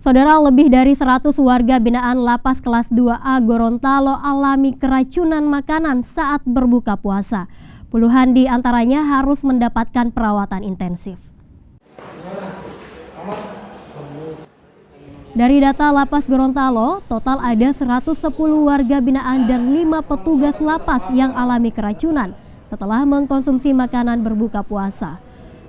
Saudara, lebih dari 100 warga binaan Lapas Kelas 2A Gorontalo alami keracunan makanan saat berbuka puasa. Puluhan di antaranya harus mendapatkan perawatan intensif. Dari data Lapas Gorontalo, total ada 110 warga binaan dan 5 petugas lapas yang alami keracunan setelah mengkonsumsi makanan berbuka puasa.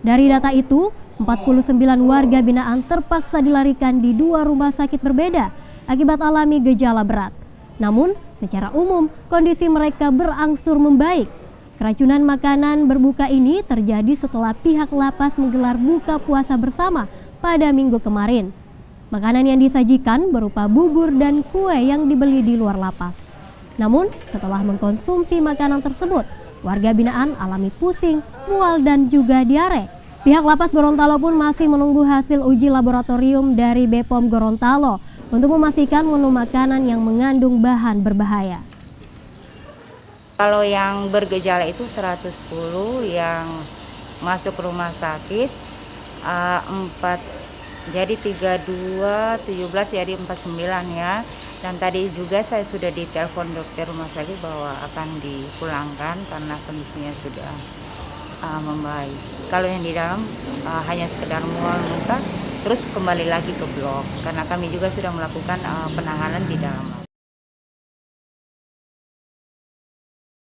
Dari data itu, 49 warga binaan terpaksa dilarikan di 2 rumah sakit berbeda akibat alami gejala berat. Namun, secara umum kondisi mereka berangsur membaik. Keracunan makanan berbuka ini terjadi setelah pihak lapas menggelar buka puasa bersama pada Minggu kemarin. Makanan yang disajikan berupa bubur dan kue yang dibeli di luar lapas. Namun, setelah mengkonsumsi makanan tersebut, warga binaan alami pusing, mual dan juga diare. Pihak Lapas Gorontalo pun masih menunggu hasil uji laboratorium dari BPOM Gorontalo untuk memastikan menu makanan yang mengandung bahan berbahaya. Kalau yang bergejala itu 110 yang masuk rumah sakit, 4, jadi 32, 17 jadi 49 ya. Dan tadi juga saya sudah ditelepon dokter rumah sakit bahwa akan dipulangkan karena kondisinya sudah membaik. Kalau yang di dalam hanya sekedar mual muntah, terus kembali lagi ke blok karena kami juga sudah melakukan penanganan di dalam.